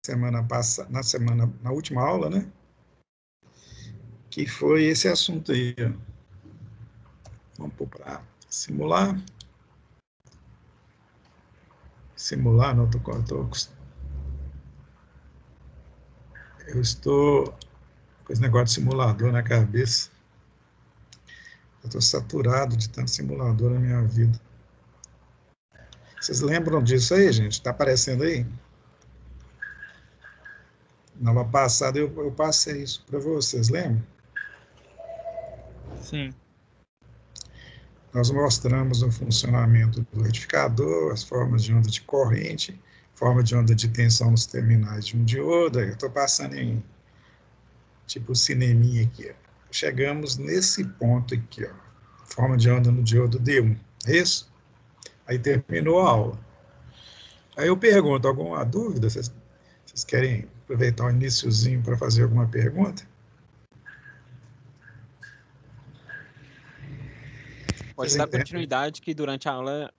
semana passada, na última aula, né? Que foi esse assunto aí. Vamos pôr para simular. Simular, não, eu estou com esse negócio de simulador na cabeça. Eu estou saturado de tanto simulador na minha vida. Vocês lembram disso aí, gente? Está aparecendo aí? Na aula passada eu passei isso para vocês, lembram? Sim. Nós mostramos o funcionamento do retificador, as formas de onda de corrente, forma de onda de tensão nos terminais de um diodo. Eu estou passando em tipo cineminha aqui. Ó. Chegamos nesse ponto aqui, ó. Forma de onda no diodo D1. É isso? Aí terminou a aula. Aí eu pergunto, alguma dúvida? Vocês querem aproveitar o iniciozinho para fazer alguma pergunta? Pode dar continuidade que durante a aula...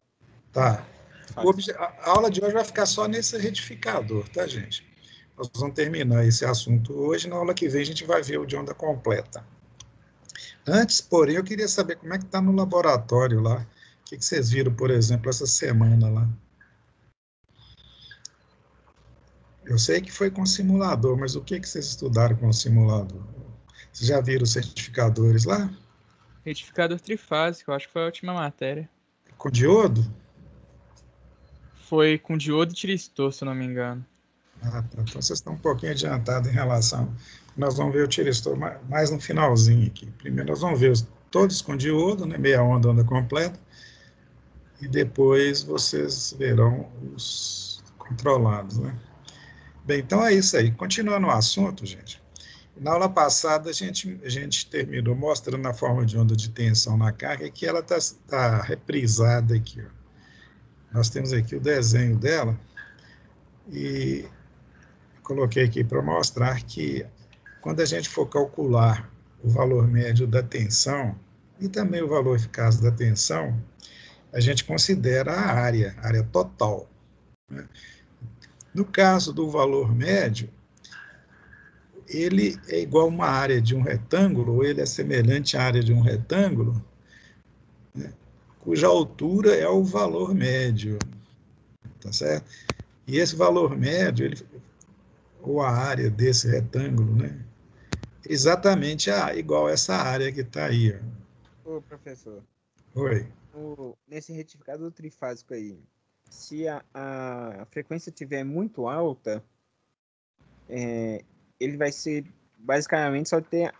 Tá. A aula de hoje vai ficar só nesse retificador, tá, gente? Nós vamos terminar esse assunto hoje. Na aula que vem a gente vai ver o de onda completa. Antes, porém, eu queria saber como é que está no laboratório lá. O que vocês viram, por exemplo, essa semana lá? Eu sei que foi com simulador, mas o que vocês estudaram com o simulador? Vocês já viram os certificadores lá? Retificador trifásico, eu acho que foi a última matéria. Com diodo? Foi com diodo e tiristor, se eu não me engano. Ah, tá. Então vocês estão um pouquinho adiantados em relação. Nós vamos ver o tiristor mais no finalzinho aqui. Primeiro nós vamos ver todos com diodo, né, meia onda, onda completa, e depois vocês verão os controlados, né? Bem, então é isso aí. Continuando o assunto, gente. Na aula passada a gente terminou mostrando a forma de onda de tensão na carga, que ela tá reprisada aqui, ó. Nós temos aqui o desenho dela, e coloquei aqui para mostrar que quando a gente for calcular o valor médio da tensão e também o valor eficaz da tensão, a gente considera a área total, né? No caso do valor médio, ele é igual a uma área de um retângulo, ou ele é semelhante à área de um retângulo, né, cuja altura é o valor médio, tá certo? E esse valor médio, ou a área desse retângulo, né, exatamente igual a essa área que está aí. Ó. Ô, professor. Oi. Nesse retificador trifásico aí, se a frequência estiver muito alta, ele vai ser basicamente só ter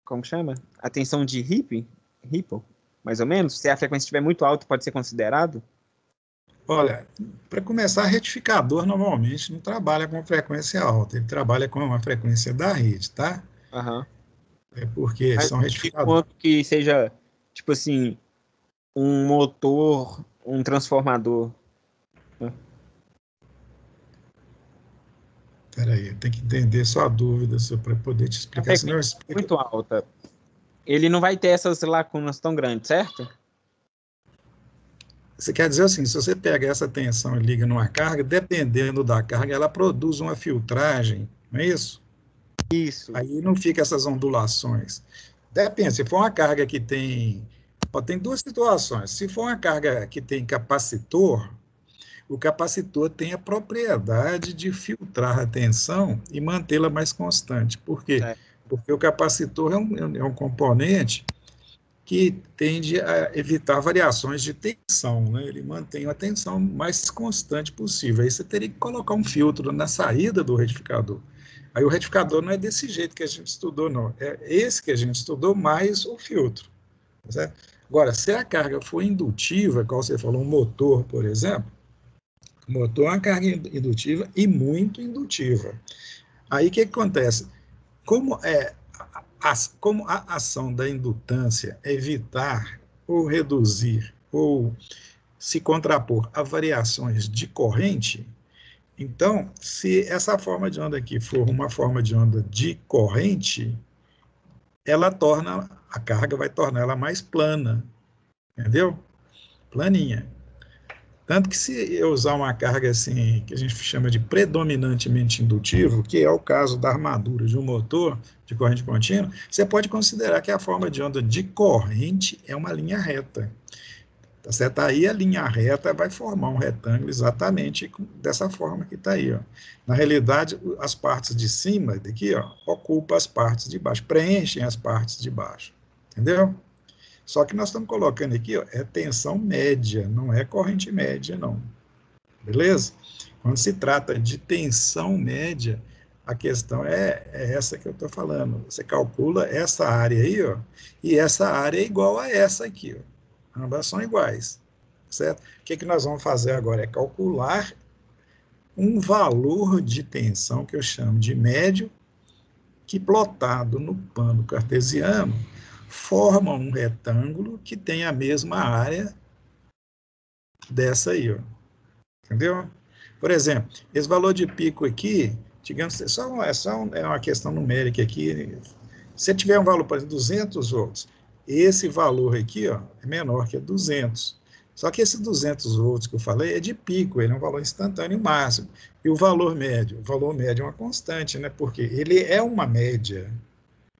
como chama? A tensão de Ripple, mais ou menos. Se a frequência estiver muito alta, pode ser considerado? Olha, para começar, retificador normalmente não trabalha com frequência alta, ele trabalha com uma frequência da rede, tá? Aham. É porque Mas são retificadores. quanto que seja, tipo assim, um motor, um transformador. Peraí, eu tenho que entender sua dúvida para poder te explicar. Senão eu explico. Muito alta. Ele não vai ter essas lacunas tão grandes, certo? Você quer dizer assim, se você pega essa tensão e liga numa carga, dependendo da carga, ela produz uma filtragem, não é isso? Isso. Aí não fica essas ondulações. Depende, se for uma carga que tem... tem duas situações. Se for uma carga que tem capacitor, o capacitor tem a propriedade de filtrar a tensão e mantê-la mais constante. Por quê? Porque o capacitor é um componente que tende a evitar variações de tensão, né? Ele mantém a tensão mais constante possível. Aí você teria que colocar um filtro na saída do retificador. Aí o retificador não é desse jeito que a gente estudou, não. É esse que a gente estudou mais o filtro. Certo? Agora, se a carga for indutiva, como você falou, um motor, por exemplo, o motor é uma carga indutiva e muito indutiva. Aí o que acontece? Como a ação da indutância é evitar ou reduzir ou se contrapor a variações de corrente, então, se essa forma de onda aqui for uma forma de onda de corrente, a carga vai tornar ela mais plana, entendeu? Planinha. Tanto que se eu usar uma carga assim, que a gente chama de predominantemente indutivo, que é o caso da armadura de um motor de corrente contínua, você pode considerar que a forma de onda de corrente é uma linha reta. Tá certo? Aí a linha reta vai formar um retângulo exatamente dessa forma que está aí. Ó. Na realidade, as partes de cima daqui ó, ocupam as partes de baixo, preenchem as partes de baixo. Entendeu? Só que nós estamos colocando aqui, ó, é tensão média, não é corrente média, não. Beleza? Quando se trata de tensão média, a questão é essa que eu estou falando. Você calcula essa área aí, ó, e essa área é igual a essa aqui. Ó. Ambas são iguais. Certo? O que nós vamos fazer agora? É calcular um valor de tensão que eu chamo de médio, que plotado no plano cartesiano, forma um retângulo que tem a mesma área dessa aí, ó. Entendeu? Por exemplo, esse valor de pico aqui, digamos, é uma questão numérica aqui. Se tiver um valor, por exemplo, 200 volts, esse valor aqui ó, é menor que 200. Só que esse 200 volts que eu falei é de pico, ele é um valor instantâneo máximo. E o valor médio? O valor médio é uma constante, né? Porque ele é uma média.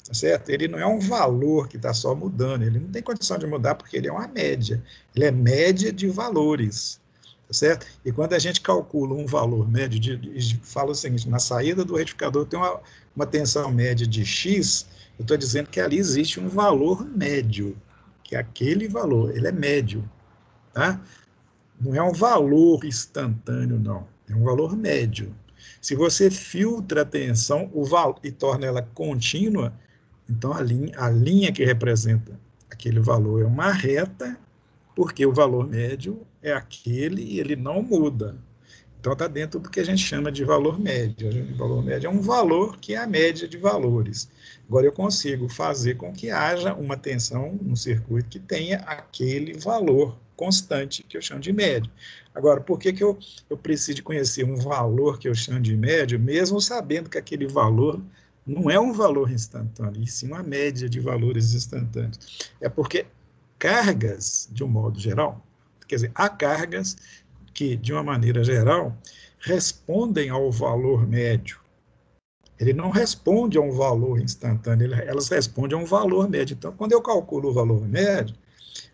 Tá certo? Ele não é um valor que está só mudando, ele não tem condição de mudar porque ele é uma média, ele é média de valores, tá certo? E quando a gente calcula um valor médio, fala o seguinte, na saída do retificador tem uma tensão média de X, eu estou dizendo que ali existe um valor médio, que é aquele valor, ele é médio, tá? Não é um valor instantâneo, não, é um valor médio. Se você filtra a tensão e torna ela contínua, então, a linha que representa aquele valor é uma reta, porque o valor médio é aquele e ele não muda. Então, está dentro do que a gente chama de valor médio. O valor médio é um valor que é a média de valores. Agora, eu consigo fazer com que haja uma tensão no circuito que tenha aquele valor constante que eu chamo de médio. Agora, por que eu preciso de conhecer um valor que eu chamo de médio, mesmo sabendo que aquele valor não é um valor instantâneo, e sim uma média de valores instantâneos? É porque cargas, de um modo geral, quer dizer, há cargas que, de uma maneira geral, respondem ao valor médio. Ele não responde a um valor instantâneo, elas respondem a um valor médio. Então, quando eu calculo o valor médio,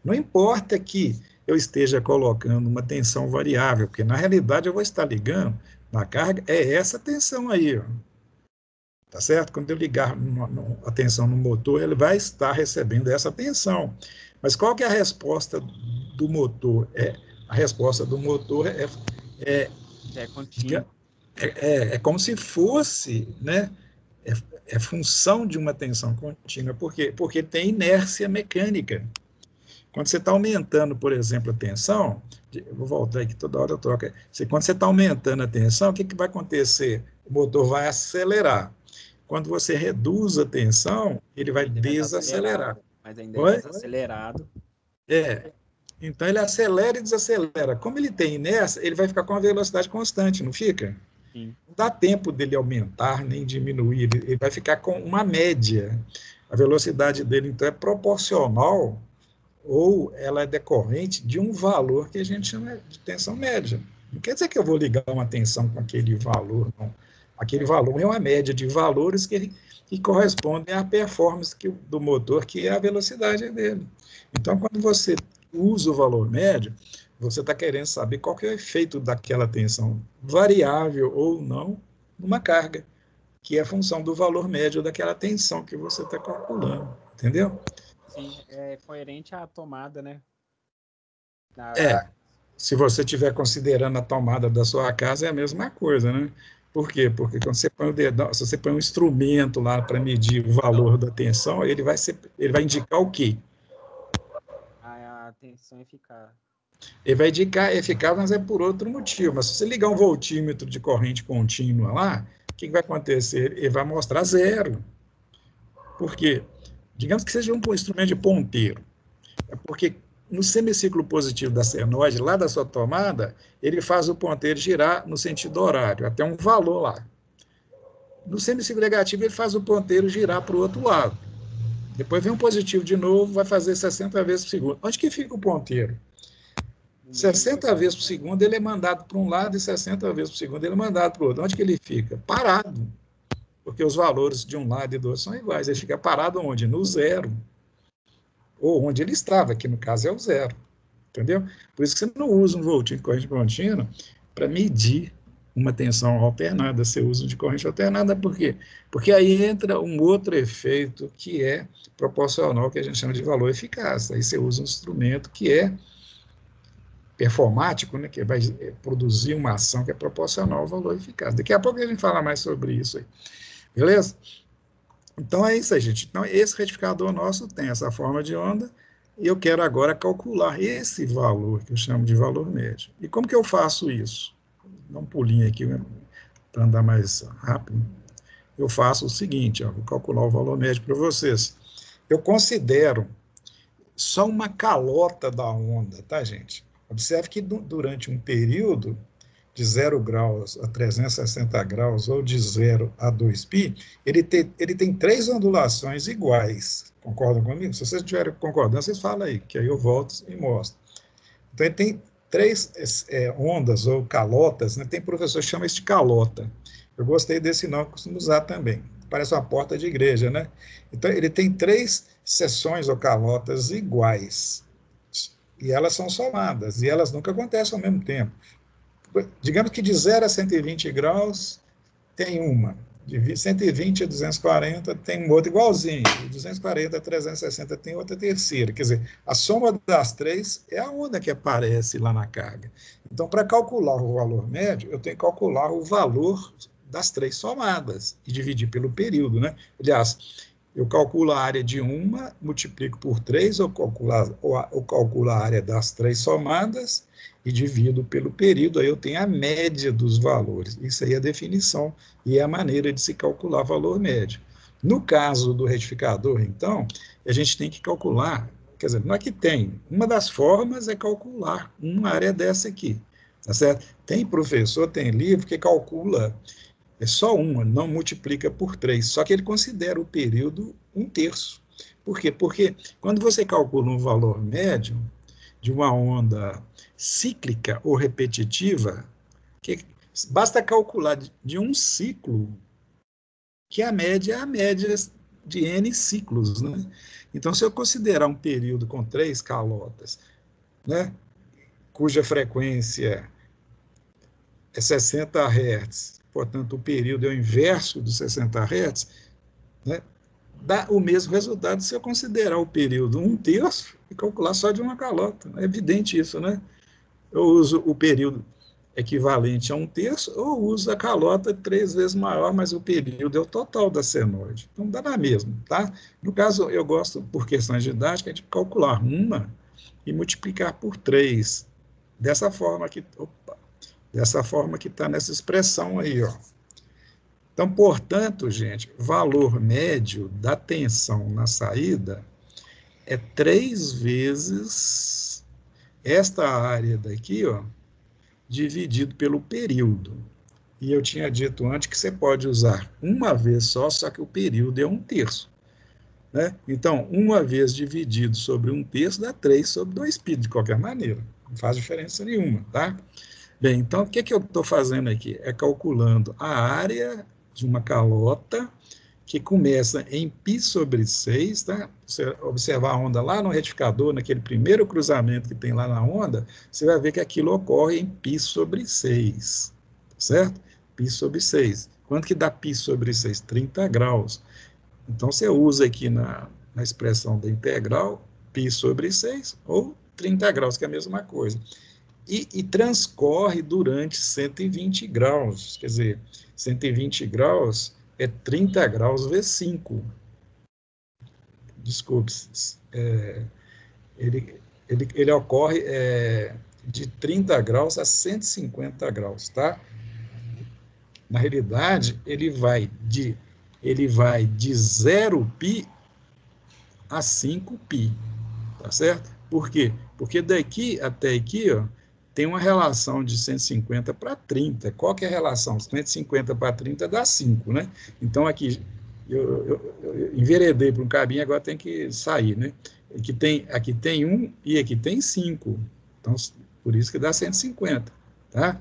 não importa que eu esteja colocando uma tensão variável, porque, na realidade, eu vou estar ligando na carga, é essa tensão aí, ó. Tá certo? Quando eu ligar a tensão no motor, ele vai estar recebendo essa tensão. Mas qual que é a resposta do motor? A resposta do motor é contínua. É como se fosse, né? É função de uma tensão contínua. Por quê? Porque tem inércia mecânica. Quando você está aumentando, por exemplo, a tensão, eu vou voltar aqui, toda hora eu troco. Quando você está aumentando a tensão, o que vai acontecer? O motor vai acelerar. Quando você reduz a tensão, ele vai desacelerar. Mas ainda é desacelerado. Então, ele acelera e desacelera. Como ele tem inércia, ele vai ficar com uma velocidade constante, não fica? Sim. Não dá tempo dele aumentar nem diminuir, ele vai ficar com uma média. A velocidade dele, então, é proporcional ou ela é decorrente de um valor que a gente chama de tensão média. Não quer dizer que eu vou ligar uma tensão com aquele valor, não. Aquele valor é uma média de valores que correspondem à performance do motor, que é a velocidade dele. Então, quando você usa o valor médio, você está querendo saber qual que é o efeito daquela tensão variável ou não numa carga, que é a função do valor médio daquela tensão que você está calculando. Entendeu? Sim, é coerente à tomada, né? Se você estiver considerando a tomada da sua casa, é a mesma coisa, né? Por quê? Porque quando você põe o dedão, se você põe um instrumento lá para medir o valor da tensão, ele vai indicar o quê? A tensão eficaz. Ele vai indicar eficaz, mas é por outro motivo. Mas se você ligar um voltímetro de corrente contínua lá, o que vai acontecer? Ele vai mostrar zero. Por quê? Digamos que seja um instrumento de ponteiro. É porque no semiciclo positivo da senoide, lá da sua tomada, ele faz o ponteiro girar no sentido horário, até um valor lá. No semiciclo negativo, ele faz o ponteiro girar para o outro lado. Depois vem um positivo de novo, vai fazer 60 vezes por segundo. Onde que fica o ponteiro? 60 vezes por segundo ele é mandado para um lado e 60 vezes por segundo ele é mandado para o outro. Onde que ele fica? Parado. Porque os valores de um lado e do outro são iguais. Ele fica parado onde? No zero. Ou onde ele estava, que no caso é o zero. Entendeu? Por isso que você não usa um voltinho de corrente contínua para medir uma tensão alternada. Você usa um de corrente alternada, por quê? Porque aí entra um outro efeito que é proporcional, que a gente chama de valor eficaz. Aí você usa um instrumento que é performático, né, que vai produzir uma ação que é proporcional ao valor eficaz. Daqui a pouco a gente fala mais sobre isso aí. Beleza? Então é isso aí, gente. Então esse retificador nosso tem essa forma de onda e eu quero agora calcular esse valor, que eu chamo de valor médio. E como que eu faço isso? Dá um pulinho aqui para andar mais rápido. Eu faço o seguinte, ó, vou calcular o valor médio para vocês. Eu considero só uma calota da onda, tá, gente? Observe que durante um período de 0 graus a 360 graus ou de 0 a 2π, ele tem 3 ondulações iguais. Concordam comigo? Se vocês estiverem concordando, vocês falam aí, que aí eu volto e mostro. Então, ele tem 3 ondas ou calotas, né? Tem professor que chama isso de calota. Eu gostei desse nome, costumo usar também. Parece uma porta de igreja, né? Então, ele tem 3 seções ou calotas iguais. E elas são somadas, e elas nunca acontecem ao mesmo tempo. Digamos que de 0 a 120 graus tem uma, de 120 a 240 tem um outro igualzinho, de 240 a 360 tem outra terceira. Quer dizer, a soma das 3 é a onda que aparece lá na carga. Então, para calcular o valor médio, eu tenho que calcular o valor das 3 somadas e dividir pelo período, né? Aliás, eu calculo a área de uma, multiplico por 3, eu calculo a área das 3 somadas e divido pelo período, aí eu tenho a média dos valores. Isso aí é a definição e é a maneira de se calcular valor médio. No caso do retificador, então, a gente tem que calcular, quer dizer, não é que tem, uma das formas é calcular uma área dessa aqui, tá certo? Tem professor, tem livro que calcula é só uma, não multiplica por 3. Só que ele considera o período 1/3. Por quê? Porque quando você calcula um valor médio de uma onda cíclica ou repetitiva, basta calcular de um ciclo, que a média é a média de N ciclos, né? Então, se eu considerar um período com 3 calotas, né, cuja frequência é 60 Hz, portanto, o período é o inverso dos 60 Hz, né, dá o mesmo resultado se eu considerar o período 1/3 e calcular só de uma calota. É evidente isso, né? Eu uso o período equivalente a 1/3 ou uso a calota 3 vezes maior, mas o período é o total da senoide. Então, dá na mesma, tá? No caso, eu gosto, por questões didáticas, de calcular uma e multiplicar por 3. Dessa forma que... Dessa forma que está nessa expressão aí, ó. Então, portanto, gente, valor médio da tensão na saída é 3 vezes esta área daqui, ó, dividido pelo período. E eu tinha dito antes que você pode usar uma vez só que o período é 1/3. Né? Então, uma vez dividido sobre 1/3 dá 3 sobre 2π, de qualquer maneira. Não faz diferença nenhuma, tá? Bem, então, o que eu estou fazendo aqui? É calculando a área de uma calota que começa em π/6, tá? Você observar a onda lá no retificador, naquele primeiro cruzamento que tem lá na onda, você vai ver que aquilo ocorre em π/6, certo? π/6. Quanto que dá π/6? 30 graus. Então, você usa aqui na expressão da integral π/6 ou 30 graus, que é a mesma coisa. E transcorre durante 120 graus, quer dizer, 120 graus é 30 graus vezes 5. Desculpe, ele ocorre de 30 graus a 150 graus, tá? Na realidade, ele vai de 0π a 5π, tá certo? Por quê? Porque daqui até aqui, ó, tem uma relação de 150 para 30. Qual que é a relação? 150 para 30 dá 5, né? Então, aqui, eu enveredei para um cabinho, agora tem que sair, né? Aqui tem 1 e aqui tem 5. Então, Por isso que dá 150, tá?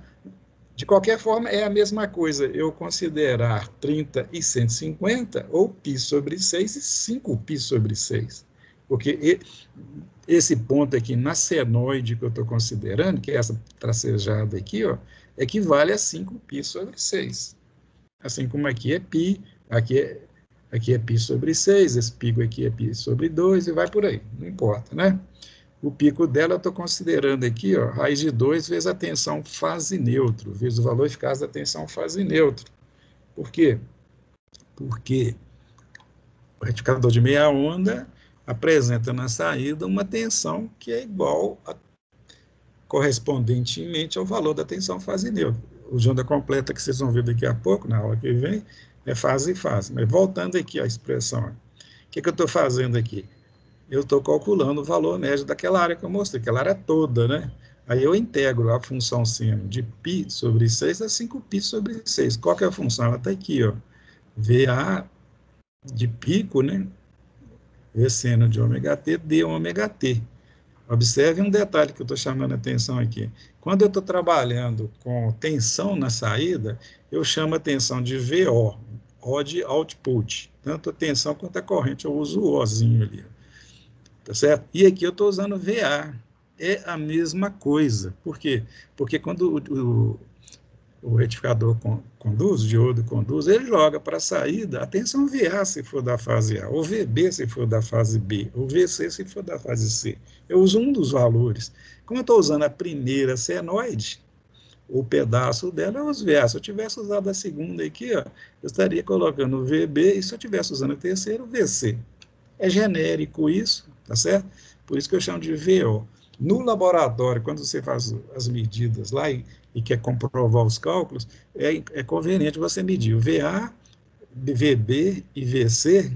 De qualquer forma, é a mesma coisa eu considerar 30 e 150, ou π sobre 6 e 5π sobre 6. Porque esse ponto aqui na senoide que eu estou considerando, que é essa tracejada aqui, ó, equivale a 5π sobre 6. Assim como aqui é π, aqui é π sobre 6, esse pico aqui é π sobre 2, e vai por aí, não importa, né? O pico dela eu estou considerando aqui, ó, raiz de 2 vezes a tensão fase neutro, vezes o valor eficaz da tensão fase neutro. Por quê? Porque o retificador de meia onda apresenta na saída uma tensão que é igual correspondentemente ao valor da tensão fase neutra. O de onda completa que vocês vão ver daqui a pouco, na aula que vem, é fase e fase. Mas voltando aqui à expressão, o que eu estou fazendo aqui? Eu estou calculando o valor médio daquela área que eu mostrei, aquela área toda, né? Aí eu integro a função seno de π sobre 6 a 5π sobre 6. Qual que é a função? Ela está aqui, ó. VA de pico, né? V seno de ômega t, d ômega t. Observe um detalhe que eu estou chamando a atenção aqui. Quando eu estou trabalhando com tensão na saída, eu chamo a tensão de VO, O de output. Tanto a tensão quanto a corrente, eu uso o Ozinho ali. Tá certo? E aqui eu estou usando VA. É a mesma coisa. Por quê? Porque quando o retificador conduz, o diodo conduz, ele joga para a saída a tensão VA se for da fase A, ou VB se for da fase B, ou VC se for da fase C. Eu uso um dos valores. Como eu estou usando a primeira senoide, o pedaço dela eu uso VA. Se eu tivesse usado a segunda aqui, ó, eu estaria colocando o VB, e se eu estivesse usando a terceira, o VC. É genérico isso, tá certo? Por isso que eu chamo de VO. No laboratório, quando você faz as medidas lá e quer comprovar os cálculos, é conveniente você medir o VA, VB e VC,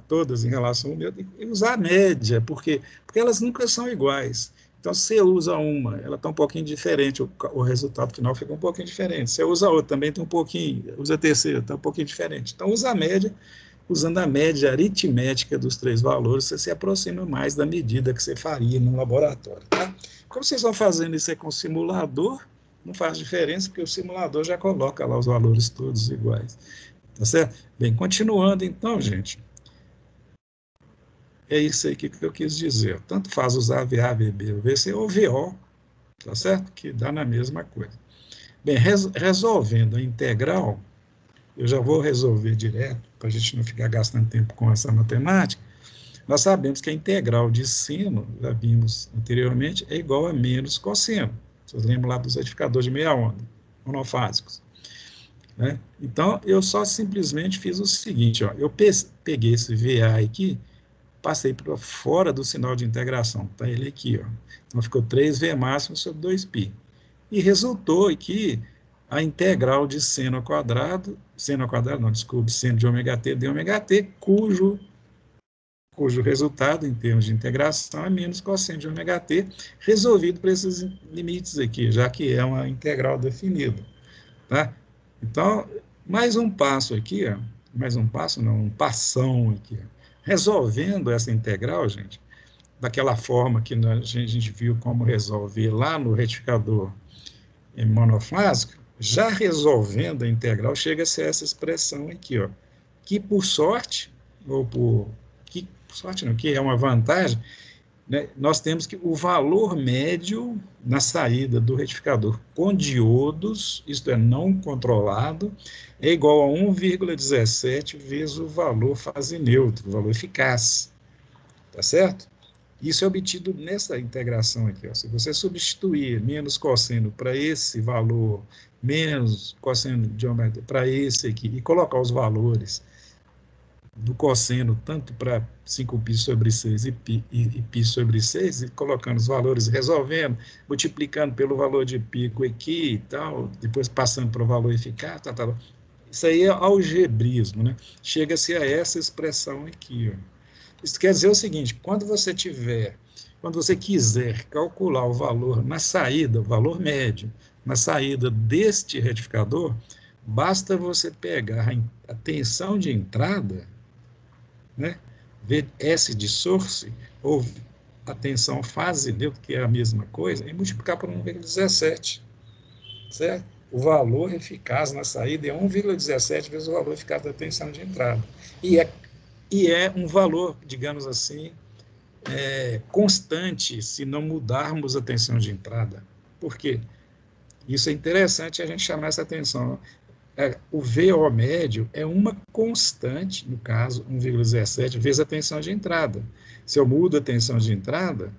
todas em relação ao meu, e usar a média, porque elas nunca são iguais. Então, se você usa uma, ela está um pouquinho diferente, o resultado final fica um pouquinho diferente. Se você usa outra, também tem um pouquinho, usa a terceira, está um pouquinho diferente. Então, usa a média. Usando a média aritmética dos 3 valores, você se aproxima mais da medida que você faria no laboratório. Tá? Como vocês vão fazendo isso aí com o simulador, não faz diferença, porque o simulador já coloca lá os valores todos iguais. Tá certo? Bem, continuando então, gente, é isso aí que eu quis dizer. Tanto faz usar VA, VB, VC ou VO, tá certo? Que dá na mesma coisa. Bem, resolvendo a integral, eu já vou resolver direto, para a gente não ficar gastando tempo com essa matemática. Nós sabemos que a integral de seno, já vimos anteriormente, é igual a menos cosseno. Vocês lembram lá dos retificadores de meia onda, monofásicos. Né? Então, eu só simplesmente fiz o seguinte, ó, eu peguei esse VA aqui, passei para fora do sinal de integração, tá ele aqui, ó. Então, ficou 3V máximo sobre 2π. E resultou aqui a integral de seno ao quadrado não, desculpe, seno de ômega t de ômega t, cujo resultado, em termos de integração, é menos cosseno de ômega t, resolvido para esses limites aqui, já que é uma integral definida. Tá? Então, mais um passo aqui, ó, um passão aqui. Ó. Resolvendo essa integral, gente, daquela forma que a gente viu como resolver lá no retificador monofásico, já resolvendo a integral, chega-se a essa expressão aqui, ó, que por sorte, que é uma vantagem, né, nós temos que o valor médio na saída do retificador com diodos, isto é, não controlado, é igual a 1,17 vezes o valor fase neutro, o valor eficaz, tá certo? Isso é obtido nessa integração aqui. Ó. Se você substituir menos cosseno para esse valor, menos cosseno de ômega para esse aqui, e colocar os valores do cosseno tanto para 5π sobre 6 e π sobre 6, e colocando os valores, resolvendo, multiplicando pelo valor de pico aqui e tal, depois passando para o valor eficaz, tal. Isso aí é algebrismo, né? Chega-se a essa expressão aqui, ó. Isso quer dizer o seguinte, quando você quiser calcular o valor na saída, o valor médio, na saída deste retificador, basta você pegar a tensão de entrada, né, S de source, ou a tensão fase neutra, que é a mesma coisa, e multiplicar por 1,17, certo? O valor eficaz na saída é 1,17 vezes o valor eficaz da tensão de entrada. E é um valor, digamos assim, constante, se não mudarmos a tensão de entrada. Por quê? Isso é interessante a gente chamar essa atenção. O VO médio é uma constante, no caso, 1,17 vezes a tensão de entrada. Se eu mudo a tensão de entrada,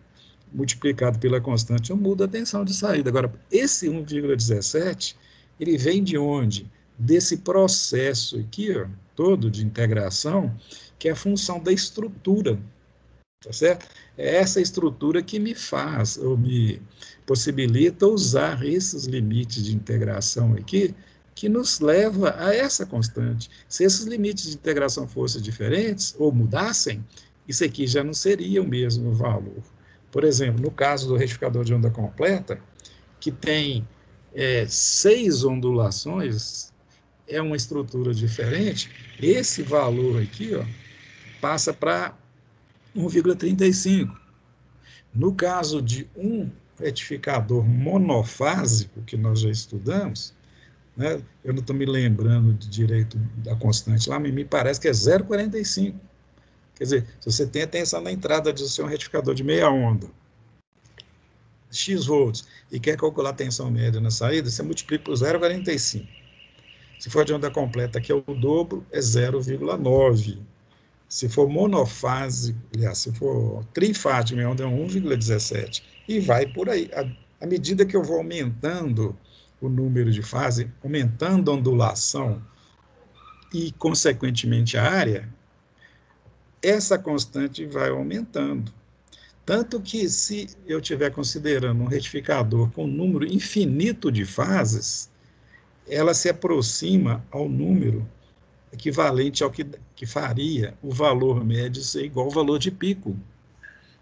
multiplicado pela constante, eu mudo a tensão de saída. Agora, esse 1,17, ele vem de onde? Desse processo aqui, ó, todo de integração, que é a função da estrutura, tá certo? É essa estrutura que me faz, ou me possibilita usar esses limites de integração aqui, que nos leva a essa constante. Se esses limites de integração fossem diferentes, ou mudassem, isso aqui já não seria o mesmo valor. Por exemplo, no caso do retificador de onda completa, que tem 6 ondulações, é uma estrutura diferente, esse valor aqui, ó, passa para 1,35. No caso de um retificador monofásico, que nós já estudamos, né, eu não estou me lembrando de direito da constante lá, mas me parece que é 0,45. Quer dizer, se você tem a tensão na entrada do seu retificador de meia onda, X volts, e quer calcular a tensão média na saída, você multiplica por 0,45. Se for de onda completa, que é o dobro, é 0,9. Se for monofásico, aliás, se for trifásico, minha onda é 1,17. E vai por aí. À medida que eu vou aumentando o número de fases, aumentando a ondulação e, consequentemente, a área, essa constante vai aumentando. Tanto que, se eu estiver considerando um retificador com um número infinito de fases, ela se aproxima ao número equivalente ao que faria o valor médio ser igual ao valor de pico.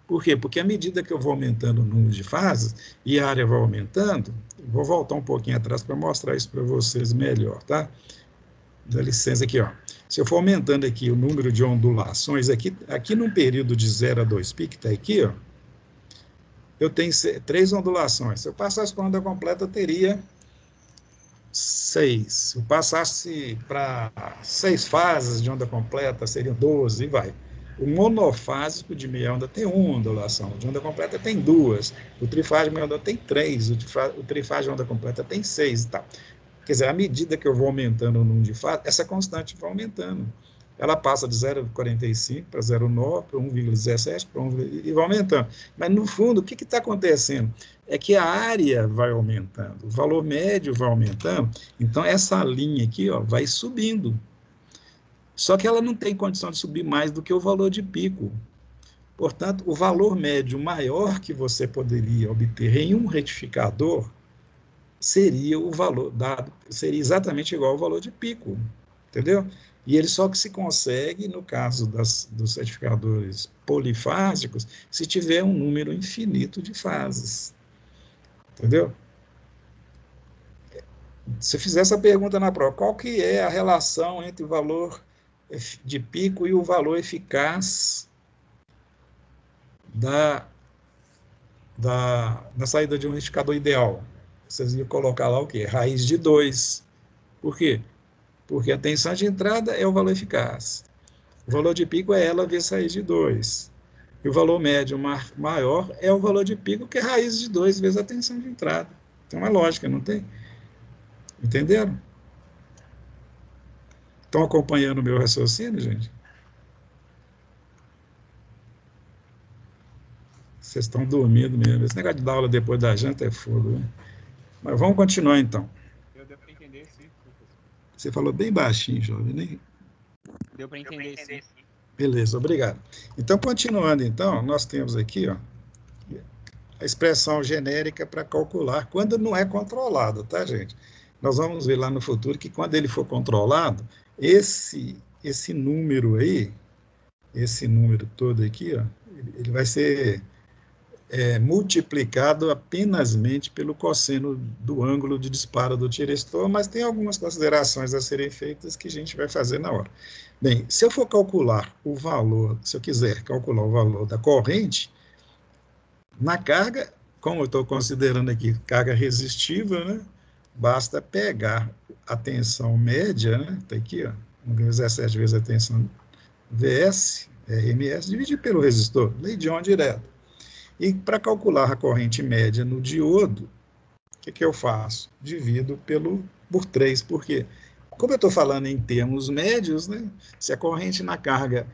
Por quê? Porque à medida que eu vou aumentando o número de fases e a área vai aumentando, vou voltar um pouquinho atrás para mostrar isso para vocês melhor, tá? Dá licença aqui, ó. Se eu for aumentando aqui o número de ondulações, aqui num período de 0 a 2 π, que está aqui, ó, eu tenho 3 ondulações. Se eu passasse para a onda completa, eu teria 6. Se eu passasse para 6 fases de onda completa, seriam 12, e vai. O monofásico de meia onda tem 1 ondulação, o de onda completa tem 2, o trifásico de meia onda tem 3, o trifásico de onda completa tem 6 e tal. Quer dizer, à medida que eu vou aumentando o número de fases, essa constante vai aumentando. Ela passa de 0,45 para 0,9, para 1,17, para 1, e vai aumentando. Mas, no fundo, o que está acontecendo? É que a área vai aumentando, o valor médio vai aumentando, então essa linha aqui, ó, vai subindo. Só que ela não tem condição de subir mais do que o valor de pico. Portanto, o valor médio maior que você poderia obter em um retificador seria o valor dado, seria exatamente igual ao valor de pico, entendeu? E ele só que se consegue, no caso dos retificadores polifásicos, se tiver um número infinito de fases, entendeu? Se eu fizer essa pergunta na prova, qual que é a relação entre o valor de pico e o valor eficaz da saída de um retificador ideal? Vocês iam colocar lá o quê? Raiz de 2. Por quê? Porque a tensão de entrada é o valor eficaz. O valor de pico é ela vezes raiz de 2. E o valor médio maior é o valor de pico, que é raiz de 2 vezes a tensão de entrada. Tem uma lógica, não tem? Entenderam? Estão acompanhando o meu raciocínio, gente? Vocês estão dormindo mesmo. Esse negócio de dar aula depois da janta é fogo, né? Mas vamos continuar, então. Eu deu para entender, sim. Você falou bem baixinho, jovem, nem... Deu para entender, sim. Beleza, obrigado. Então, continuando, então, nós temos aqui, ó, a expressão genérica para calcular quando não é controlado, tá, gente? Nós vamos ver lá no futuro que quando ele for controlado, esse número aí, esse número todo aqui, ó, ele vai ser multiplicado apensamente pelo cosseno do ângulo de disparo do tirestor, mas tem algumas considerações a serem feitas que a gente vai fazer na hora. Bem, se eu for calcular o valor, se eu quiser calcular o valor da corrente, Na carga, como eu estou considerando aqui carga resistível, né? Basta pegar a tensão média, né? Está aqui, ó, 17 vezes a tensão VS, RMS, dividir pelo resistor, lei de Ohm direto. E para calcular a corrente média no diodo, o que eu faço? Divido por 3, porque, como eu estou falando em termos médios, né? Se a corrente na carga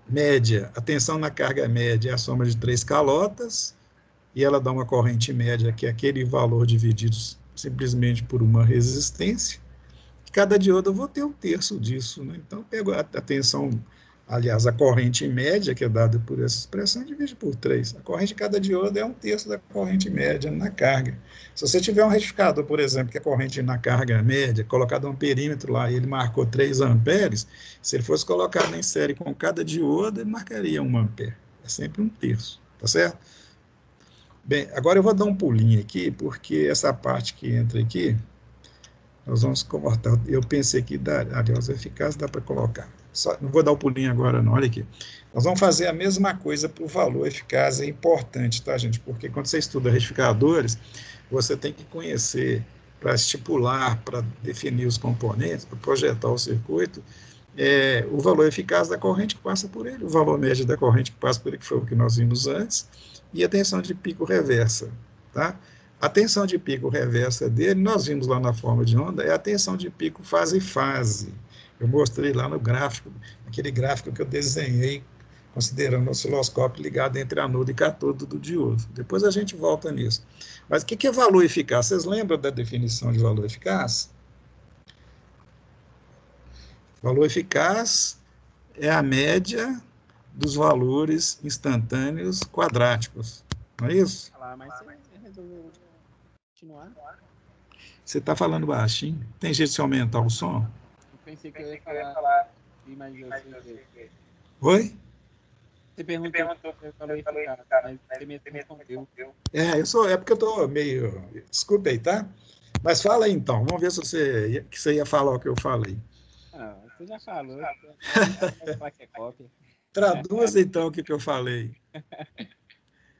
média, a tensão na carga média é a soma de 3 calotas, e ela dá uma corrente média, que é aquele valor dividido simplesmente por uma resistência. Cada diodo eu vou ter um terço disso, né? Então, eu pego a tensão, aliás, a corrente média, que é dada por essa expressão, divide por 3. A corrente de cada diodo é um terço da corrente média na carga. Se você tiver um retificador, por exemplo, que a corrente na carga média, colocado um perímetro lá, e ele marcou 3 amperes, se ele fosse colocado em série com cada diodo, ele marcaria 1 ampere. É sempre um terço, tá certo? Bem, agora eu vou dar um pulinho aqui, porque essa parte que entra aqui, nós vamos cortar. Eu pensei que aliás, eficaz dá para colocar. Só, não vou dar o pulinho agora, não. Olha aqui. Nós vamos fazer a mesma coisa para o valor eficaz. É importante, tá, gente? Porque quando você estuda retificadores, você tem que conhecer para estipular, para definir os componentes, para projetar o circuito, o valor eficaz da corrente que passa por ele, o valor médio da corrente que passa por ele, que foi o que nós vimos antes, e a tensão de pico reversa, tá? A tensão de pico reversa dele, nós vimos lá na forma de onda, é a tensão de pico fase-fase. Eu mostrei lá no gráfico, aquele gráfico que eu desenhei, considerando o osciloscópio ligado entre anodo e cátodo do diodo. Depois a gente volta nisso. Mas o que é valor eficaz? Vocês lembram da definição de valor eficaz? Valor eficaz é a média dos valores instantâneos quadráticos. Não é isso? Mas você resolveu continuar? Você está falando baixinho? Tem jeito de você aumentar o som? Eu pensei que eu ia falar. Oi? Você perguntou se eu falei eficaz, mas você me respondeu. É porque eu estou meio... Desculpe aí, tá? Mas fala aí, então. Vamos ver se você ia falar o que eu falei. Você já falou. Falar que é cópia. Traduz, então, o que eu falei.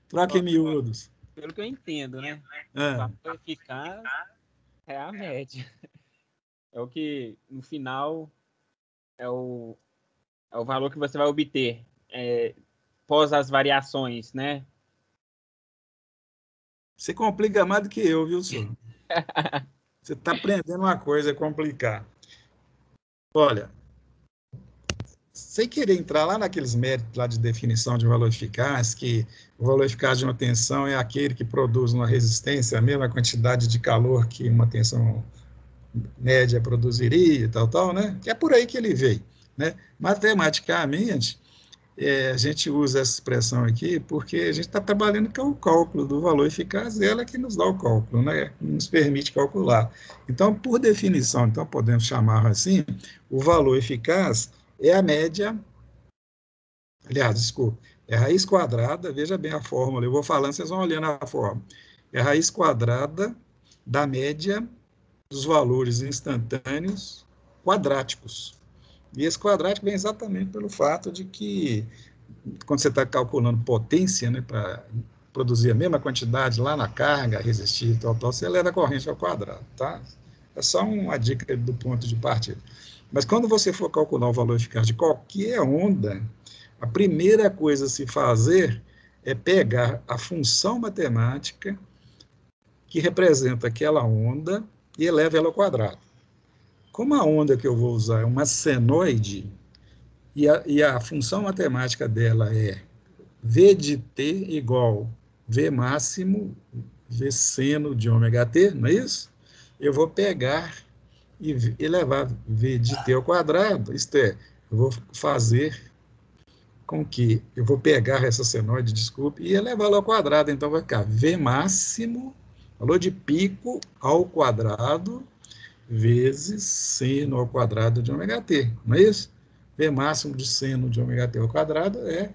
Troca em miúdos. Pelo que eu entendo, né? É. O valor eficaz é a média. É o que, no final, é o valor que você vai obter pós as variações, né? Você complica mais do que eu, viu, senhor? Você está aprendendo uma coisa, é complicar. Olha, sem querer entrar lá naqueles méritos lá de definição de valor eficaz, que o valor eficaz de uma tensão é aquele que produz uma resistência, a mesma quantidade de calor que uma tensão média produziria, tal, né? Que é por aí que ele veio, né? Matematicamente, a gente usa essa expressão aqui porque a gente está trabalhando com o cálculo do valor eficaz, ela que nos dá o cálculo, né? Nos permite calcular. Então, por definição, então podemos chamar assim, o valor eficaz é a média, aliás, desculpa, é a raiz quadrada, veja bem a fórmula, eu vou falando, vocês vão olhando a fórmula, é a raiz quadrada da média dos valores instantâneos quadráticos. E esse quadrático vem exatamente pelo fato de que, quando você está calculando potência, né, para produzir a mesma quantidade lá na carga, resistir, tal, você eleva a corrente ao quadrado, tá? É só uma dica do ponto de partida. Mas quando você for calcular o valor eficaz de qualquer onda, a primeira coisa a se fazer é pegar a função matemática que representa aquela onda e eleva ela ao quadrado. Como a onda que eu vou usar é uma senoide, e a função matemática dela é V de t igual V máximo, V seno de ômega t, não é isso? Eu vou pegar e elevar V de t ao quadrado, isto é, eu vou fazer com que, eu vou pegar essa senoide, desculpe, e elevá-la ao quadrado, então vai ficar V máximo, valor de pico ao quadrado, vezes seno ao quadrado de ômega t, não é isso? V máximo de seno de ômega t ao quadrado é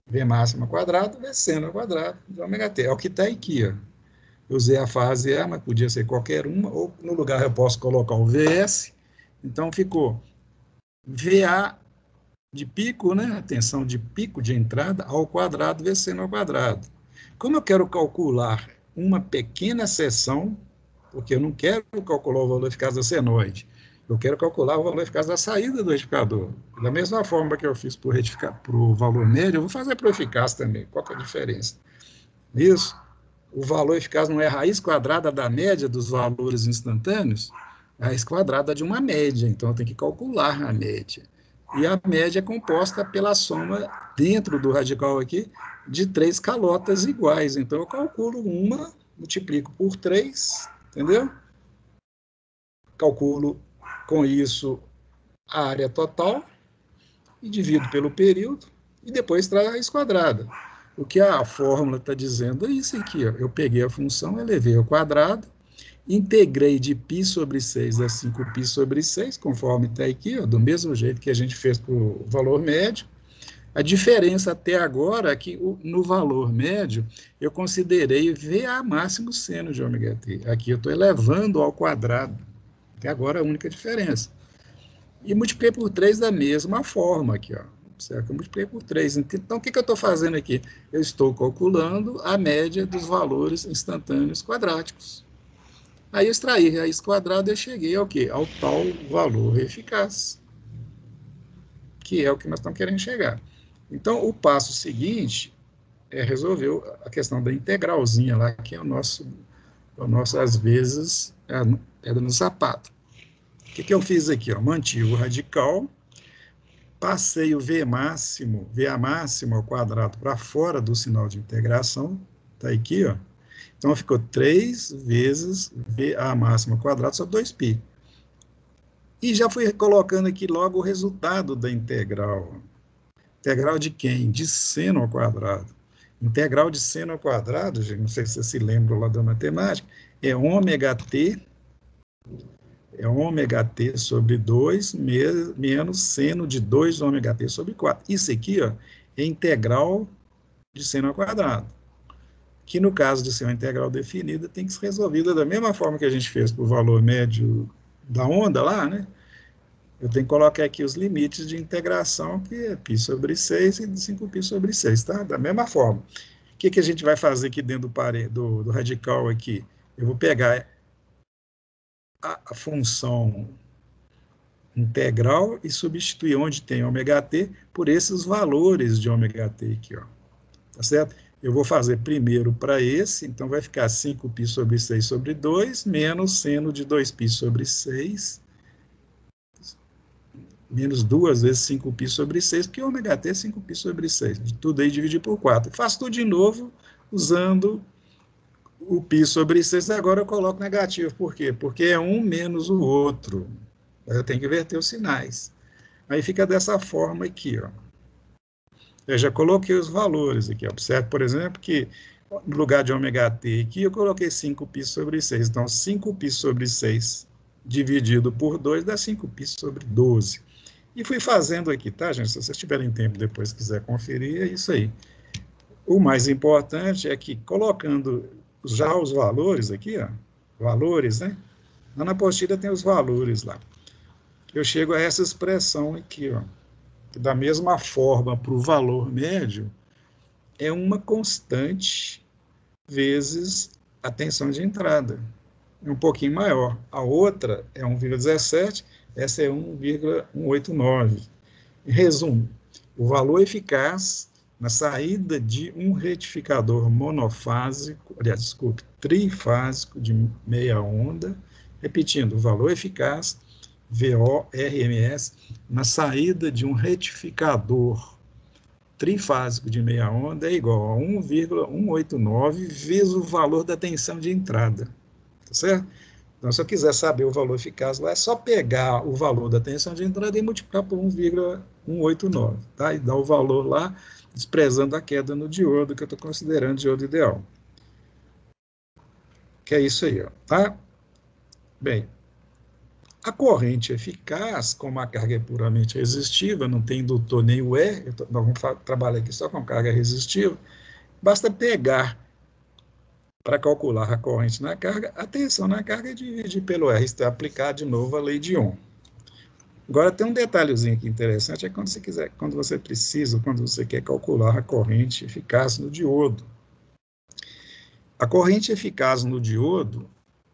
V máximo ao quadrado vezes seno ao quadrado de ômega t. É o que está aqui, ó. Eu usei a fase E, mas podia ser qualquer uma, ou no lugar eu posso colocar o Vs, então ficou VA de pico, né? A tensão de pico de entrada ao quadrado vezes seno ao quadrado. como eu quero calcular uma pequena seção, porque eu não quero calcular o valor eficaz da senoide, eu quero calcular o valor eficaz da saída do retificador. Da mesma forma que eu fiz para o valor médio, eu vou fazer para o eficaz também. Qual que é a diferença? Isso, o valor eficaz não é a raiz quadrada da média dos valores instantâneos, é a raiz quadrada de uma média, então eu tenho que calcular a média. E a média é composta pela soma, dentro do radical aqui, de 3 calotas iguais. Então eu calculo uma, multiplico por 3, entendeu? Calculo com isso a área total e divido pelo período e depois trago a raiz quadrada. O que a fórmula está dizendo é isso aqui. Ó. Eu peguei a função, elevei ao quadrado, integrei de π sobre 6 a 5π sobre 6, conforme está aqui, ó, do mesmo jeito que a gente fez para o valor médio. A diferença até agora é que no valor médio eu considerei VA máximo seno de ômega t. Aqui eu estou elevando ao quadrado. Até agora é a única diferença. E multipliquei por 3 da mesma forma aqui, ó. Certo? Eu multipliquei por 3. Então, o que eu estou fazendo aqui? Eu estou calculando a média dos valores instantâneos quadráticos. Aí eu extraí a raiz quadrada e cheguei ao quê? Ao tal valor eficaz, que é o que nós estamos querendo chegar. Então, o passo seguinte é resolver a questão da integralzinha lá, que é o nosso às vezes, pedra no sapato. O que eu fiz aqui? Ó? Mantive o radical, passei o VA máximo ao quadrado para fora do sinal de integração, está aqui, ó. Então, ficou 3 vezes VA máximo ao quadrado sobre 2π. E já fui colocando aqui logo o resultado da integral. Integral de quem? De seno ao quadrado. Integral de seno ao quadrado, gente, não sei se você se lembra lá da matemática, é ômega t sobre 2 menos seno de 2 ômega t sobre 4. Isso aqui, ó, é integral de seno ao quadrado, que no caso de ser uma integral definida, tem que ser resolvida da mesma forma que a gente fez para o valor médio da onda lá, né? Eu tenho que colocar aqui os limites de integração, que é π sobre 6 e 5π sobre 6, tá? Da mesma forma. O que a gente vai fazer aqui dentro do radical aqui? Eu vou pegar a função integral e substituir onde tem ômega t por esses valores de ômega t aqui, ó. Tá certo? Eu vou fazer primeiro para esse, então vai ficar 5π sobre 6 sobre 2, menos seno de 2π sobre 6, menos 2 vezes 5π sobre 6, porque ômega t é 5π sobre 6. Tudo aí dividir por 4. Faço tudo de novo usando o π sobre 6. Agora eu coloco negativo. Por quê? Porque é um menos o outro. Eu tenho que inverter os sinais. Aí fica dessa forma aqui, ó. Eu já coloquei os valores aqui. Observe, por exemplo, que no lugar de ômega t aqui, eu coloquei 5π sobre 6. Então, 5π sobre 6 dividido por 2 dá 5π sobre 12. E fui fazendo aqui, tá, gente? Se vocês tiverem tempo depois quiser conferir, é isso aí. O mais importante é que, colocando já os valores aqui, ó, valores, né? Lá na apostila tem os valores lá. Eu chego a essa expressão aqui, ó, que da mesma forma para o valor médio, é uma constante vezes a tensão de entrada. É um pouquinho maior. A outra é 1,17, essa é 1,189. Em resumo, o valor eficaz na saída de um retificador monofásico, aliás, desculpe, trifásico de meia onda, repetindo, o valor eficaz, VORMS, na saída de um retificador trifásico de meia onda é igual a 1,189 vezes o valor da tensão de entrada. Tá certo? Então, se eu quiser saber o valor eficaz lá, é só pegar o valor da tensão de entrada e multiplicar por 1,189, tá? E dar o valor lá, desprezando a queda no diodo, que eu estou considerando diodo ideal. Que é isso aí, ó, tá? Bem, a corrente eficaz, como a carga é puramente resistiva, não tem indutor nem ué, nós vamos trabalhar aqui só com carga resistiva, basta pegar, para calcular a corrente na carga, a tensão na carga é dividir pelo R, está aplicar de novo a lei de Ohm. Agora tem um detalhezinho aqui interessante, é quando você precisa, quando você quer calcular a corrente eficaz no diodo. A corrente eficaz no diodo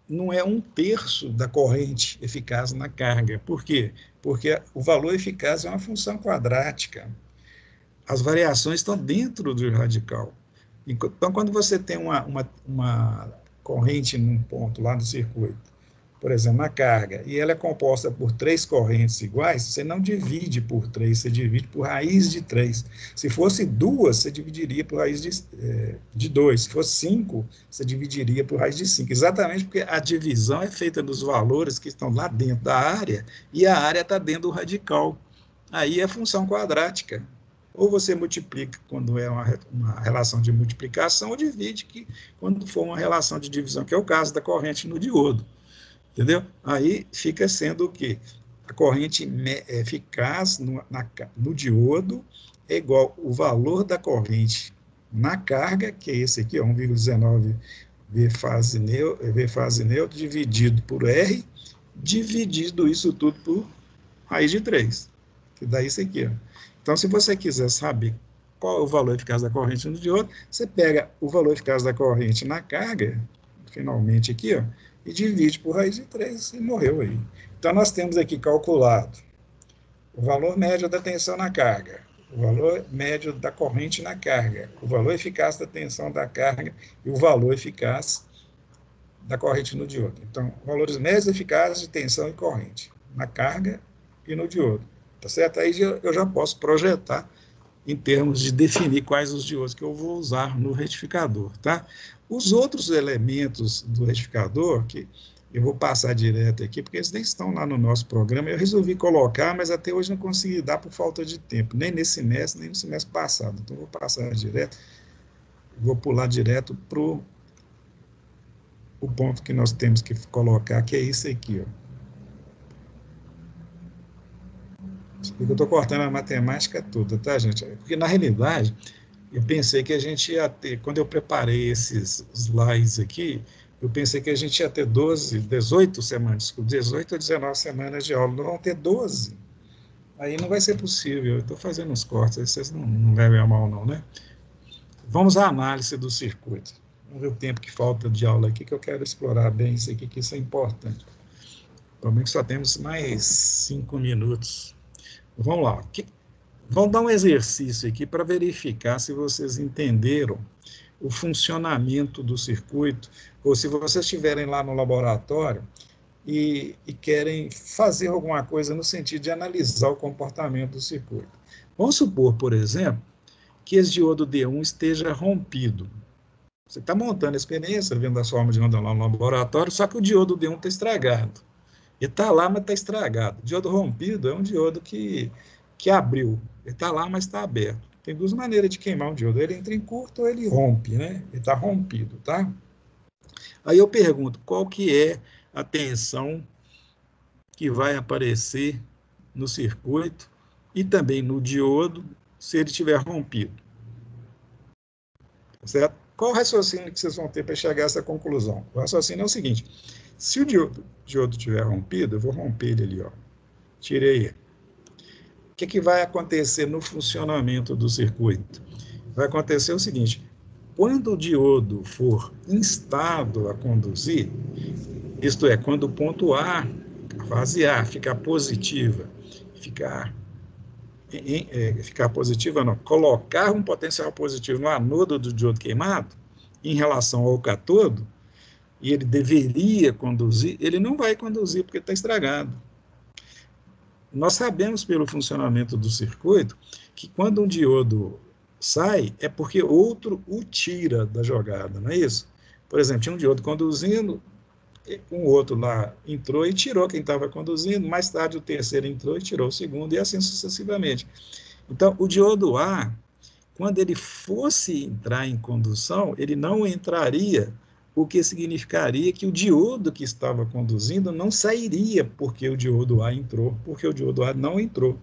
não é 1/3 da corrente eficaz na carga. Por quê? Porque o valor eficaz é uma função quadrática. As variações estão dentro do radical. Então, quando você tem uma corrente num ponto lá no circuito, por exemplo, na carga, e ela é composta por 3 correntes iguais, você não divide por 3, você divide por raiz de 3. Se fosse 2, você dividiria por raiz de 2. Se fosse 5, você dividiria por raiz de 5. Exatamente porque a divisão é feita dos valores que estão lá dentro da área, e a área está dentro do radical. Aí é função quadrática. Ou você multiplica quando é uma relação de multiplicação, ou divide quando for uma relação de divisão, que é o caso da corrente no diodo. Entendeu? Aí fica sendo o quê? A corrente eficaz no diodo é igual o valor da corrente na carga, que é esse aqui, 1,19 V fase neutra, dividido por R, dividido isso tudo por raiz de 3, que dá isso aqui. Ó. Então, se você quiser saber qual é o valor eficaz da corrente no diodo, você pega o valor eficaz da corrente na carga, finalmente aqui, ó, e divide por raiz de 3 e morreu aí. Então, nós temos aqui calculado o valor médio da tensão na carga, o valor médio da corrente na carga, o valor eficaz da tensão da carga e o valor eficaz da corrente no diodo. Então, valores médios eficazes de tensão e corrente na carga e no diodo. Tá certo? Aí eu já posso projetar em termos de definir quais os diodos que eu vou usar no retificador, tá? Os outros elementos do retificador, que eu vou passar direto aqui, porque eles nem estão lá no nosso programa, eu resolvi colocar, mas até hoje não consegui dar por falta de tempo, nem nesse semestre, nem no semestre passado. Então, eu vou passar direto, vou pular direto para o ponto que nós temos que colocar, que é isso aqui, ó. Eu estou cortando a matemática toda, tá, gente? Porque, na realidade, eu pensei que a gente ia ter, quando eu preparei esses slides aqui, eu pensei que a gente ia ter 18 semanas, 18 ou 19 semanas de aula, não vão ter 12. Aí não vai ser possível, eu estou fazendo uns cortes, aí vocês não levem a mal não, né? Vamos à análise do circuito. Vamos ver o tempo que falta de aula aqui, que eu quero explorar bem isso aqui, que isso é importante. Pelo menos só temos mais 5 minutos. Vamos lá. Vamos dar um exercício aqui para verificar se vocês entenderam o funcionamento do circuito, ou se vocês estiverem lá no laboratório e querem fazer alguma coisa no sentido de analisar o comportamento do circuito. Vamos supor, por exemplo, que esse diodo D1 esteja rompido. Você está montando a experiência, vendo as formas de onda lá no laboratório, só que o diodo D1 está estragado. Ele está lá, mas está estragado. O diodo rompido é um diodo que abriu. Ele está lá, mas está aberto. Tem 2 maneiras de queimar um diodo. Ele entra em curto ou ele rompe, né? Ele está rompido, tá? Aí eu pergunto, qual que é a tensão que vai aparecer no circuito e também no diodo se ele tiver rompido? Certo? Qual o raciocínio que vocês vão ter para chegar a essa conclusão? O raciocínio é o seguinte: se o diodo estiver rompido, eu vou romper ele ali, ó. Tirei ele. O que vai acontecer no funcionamento do circuito? Vai acontecer o seguinte: quando o diodo for instado a conduzir, isto é, quando o ponto A, a fase A, ficar positiva, colocar um potencial positivo no anodo do diodo queimado, em relação ao cátodo, e ele deveria conduzir, ele não vai conduzir porque está estragado. Nós sabemos pelo funcionamento do circuito que quando um diodo sai, é porque outro o tira da jogada, não é isso? Por exemplo, tinha um diodo conduzindo, um outro lá entrou e tirou quem estava conduzindo, mais tarde o terceiro entrou e tirou o segundo, e assim sucessivamente. Então, o diodo A, quando ele fosse entrar em condução, ele não entraria, o que significaria que o diodo que estava conduzindo não sairia porque o diodo A entrou, porque o diodo A não entrou.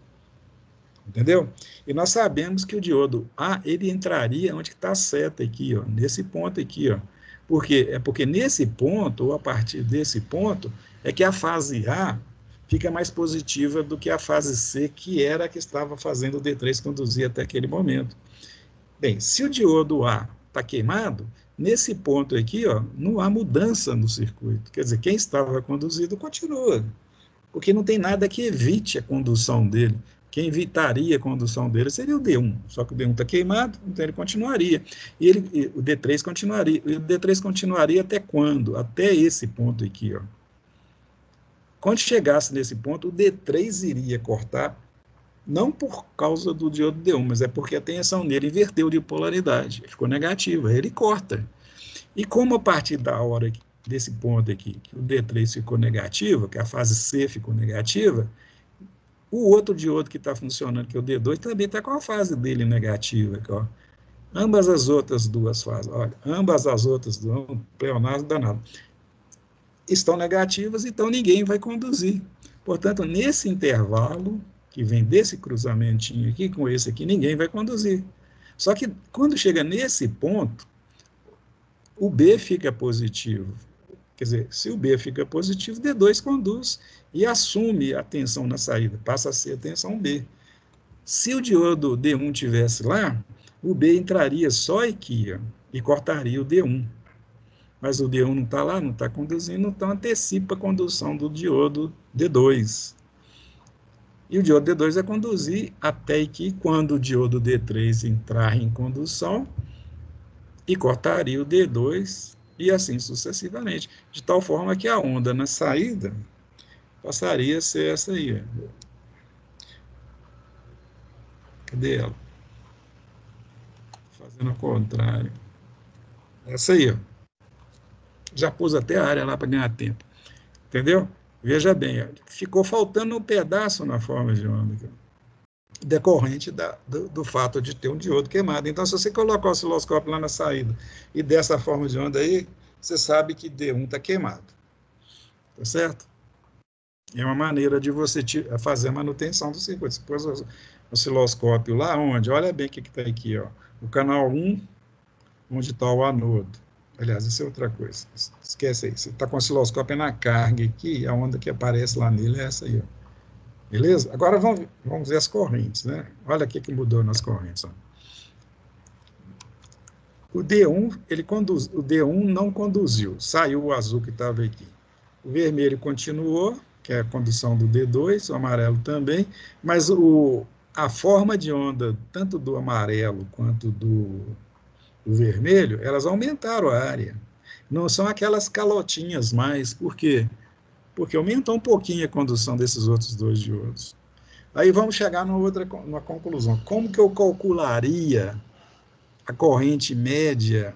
Entendeu? E nós sabemos que o diodo A, ele entraria onde está a seta aqui, ó, nesse ponto aqui, ó. Por quê? É porque nesse ponto, ou a partir desse ponto, é que a fase A fica mais positiva do que a fase C, que era a que estava fazendo o D3 conduzir até aquele momento. Bem, se o diodo A está queimado, Nesse ponto aqui, ó, não há mudança no circuito. Quer dizer, quem estava conduzido continua, porque não tem nada que evite a condução dele. Quem evitaria a condução dele seria o D1, só que o D1 está queimado, então ele continuaria. E o D3 continuaria. E o D3 continuaria até quando? Até esse ponto aqui, ó. Quando chegasse nesse ponto, o D3 iria cortar, não por causa do diodo D1, mas é porque a tensão nele inverteu de polaridade, ficou negativa, ele corta. E como a partir da hora desse ponto aqui, que o D3 ficou negativo, que a fase C ficou negativa, o outro diodo que está funcionando, que é o D2, também está com a fase dele negativa. Aqui, ó. Ambas as outras duas fases, olha, ambas as outras duas, pleonasmo danado, estão negativas, então ninguém vai conduzir. Portanto, nesse intervalo, que vem desse cruzamentinho aqui com esse aqui, ninguém vai conduzir. Só que, quando chega nesse ponto, o B fica positivo. Quer dizer, se o B fica positivo, D2 conduz e assume a tensão na saída, passa a ser a tensão B. Se o diodo D1 tivesse lá, o B entraria só aqui, ó, e cortaria o D1. Mas o D1 não está lá, não está conduzindo, então antecipa a condução do diodo D2. E o diodo D2 vai conduzir até aqui, quando o diodo D3 entrar em condução, e cortaria o D2, e assim sucessivamente, de tal forma que a onda na saída passaria a ser essa aí. Cadê ela? Fazendo o contrário. Essa aí, ó. Já pus até a área lá para ganhar tempo. Entendeu? Veja bem, ó. Ficou faltando um pedaço na forma de onda, decorrente do fato de ter um diodo queimado. Então, se você colocar o osciloscópio lá na saída e dessa forma de onda aí, você sabe que D1 está queimado. Tá certo? É uma maneira de você fazer a manutenção do circuito. Você pôs o osciloscópio lá onde? Olha bem o que está aqui, ó. O canal 1, onde está o anodo. Aliás, isso é outra coisa. Esquece aí. Você está com o osciloscópio na carga aqui, a onda que aparece lá nele é essa aí, ó. Beleza? Agora vamos ver as correntes, né? Olha o que mudou nas correntes. Ó. O D1, o D1 não conduziu, saiu o azul que estava aqui. O vermelho continuou, que é a condução do D2, o amarelo também, mas a forma de onda, tanto do amarelo quanto do vermelho, elas aumentaram a área. Não são aquelas calotinhas mais, por quê? Porque aumentou um pouquinho a condução desses outros dois diodos. Aí vamos chegar numa conclusão. Como que eu calcularia a corrente média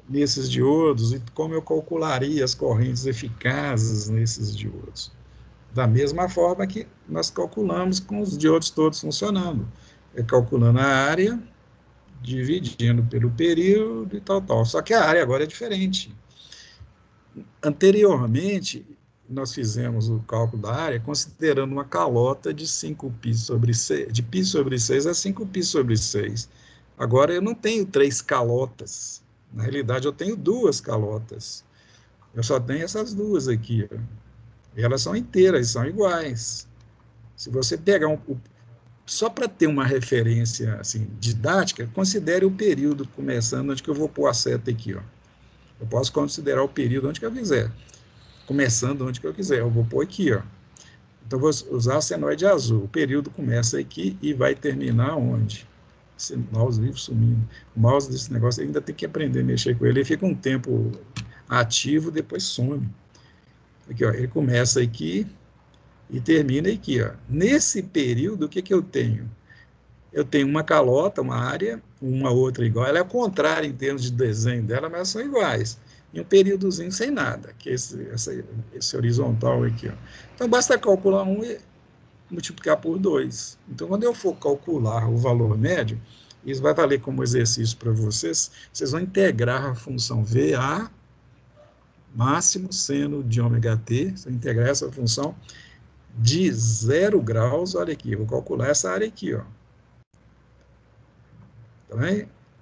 nesses diodos e como eu calcularia as correntes eficazes nesses diodos? Da mesma forma que nós calculamos com os diodos todos funcionando. Calculando a área, dividindo pelo período e tal. Só que a área agora é diferente. Anteriormente, nós fizemos o cálculo da área considerando uma calota de 5π sobre 6, de π sobre 6 a 5π sobre 6. Agora eu não tenho 3 calotas. Na realidade, eu tenho 2 calotas. Eu só tenho essas duas aqui. Ó. E elas são inteiras, são iguais. Se você pegar só para ter uma referência assim, didática, considere o período começando onde que eu vou pôr a seta aqui, ó. Eu posso considerar o período onde que eu quiser. Começando onde que eu quiser. Eu vou pôr aqui, ó. Então, vou usar a senoide azul. O período começa aqui e vai terminar onde? Esse mouse vive sumindo. O mouse desse negócio ainda tem que aprender a mexer com ele. Ele fica um tempo ativo, depois some. Aqui, ó. Ele começa aqui e termina aqui, ó. Nesse período, o que que eu tenho? Eu tenho uma calota, uma área, uma outra igual. Ela é o contrário em termos de desenho dela, mas são iguais. E um períodozinho sem nada, que é esse horizontal aqui. Ó. Então, basta calcular 1 e multiplicar por 2. Então, quando eu for calcular o valor médio, isso vai valer como exercício para vocês, vocês vão integrar a função VA, máximo seno de ômega t, você vai integrar essa função de 0 graus, olha aqui, eu vou calcular essa área aqui, ó.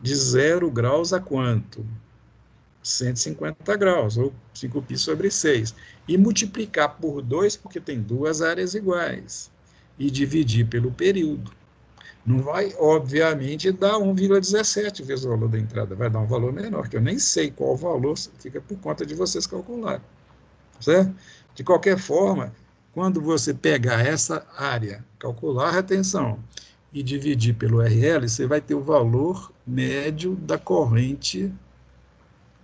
De 0 graus a quanto? 150 graus, ou 5π sobre 6. E multiplicar por 2, porque tem 2 áreas iguais. E dividir pelo período. Não vai, obviamente, dar 1,17 vezes o valor da entrada, vai dar um valor menor, que eu nem sei qual o valor, fica por conta de vocês calcularem, certo? De qualquer forma, quando você pegar essa área, calcular a retenção e dividir pelo RL, você vai ter o valor médio da corrente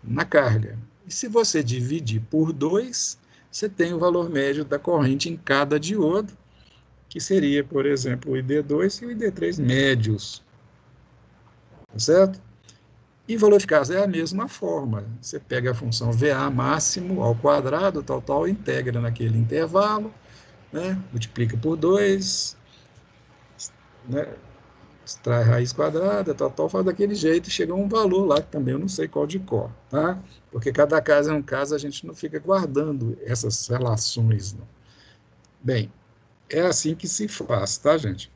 na carga. E se você dividir por 2, você tem o valor médio da corrente em cada diodo, que seria, por exemplo, o ID2 e o ID3 médios, certo? E valor eficaz é a mesma forma. Você pega a função VA máximo ao quadrado, tal, integra naquele intervalo, né? Multiplica por 2, né? Extrai raiz quadrada, tal, faz daquele jeito e chega a um valor lá, que também eu não sei qual de cor, tá? Porque cada caso é um caso, a gente não fica guardando essas relações, não. Bem, é assim que se faz, tá, gente?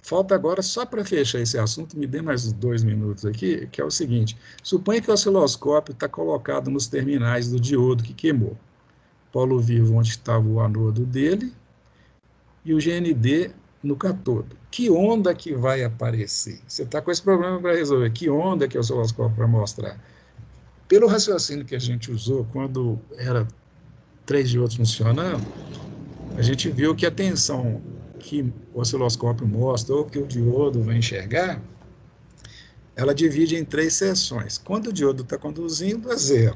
Falta agora, só para fechar esse assunto, me dê mais 2 minutos aqui, que é o seguinte: suponha que o osciloscópio está colocado nos terminais do diodo que queimou. Polo vivo onde estava o anodo dele e o GND no catodo. Que onda que vai aparecer? Você está com esse problema para resolver. Que onda que o osciloscópio vai mostrar? Pelo raciocínio que a gente usou quando era 3 diodos funcionando, a gente viu que a tensão que o osciloscópio mostra, ou que o diodo vai enxergar, ela divide em 3 seções. Quando o diodo está conduzindo, é 0.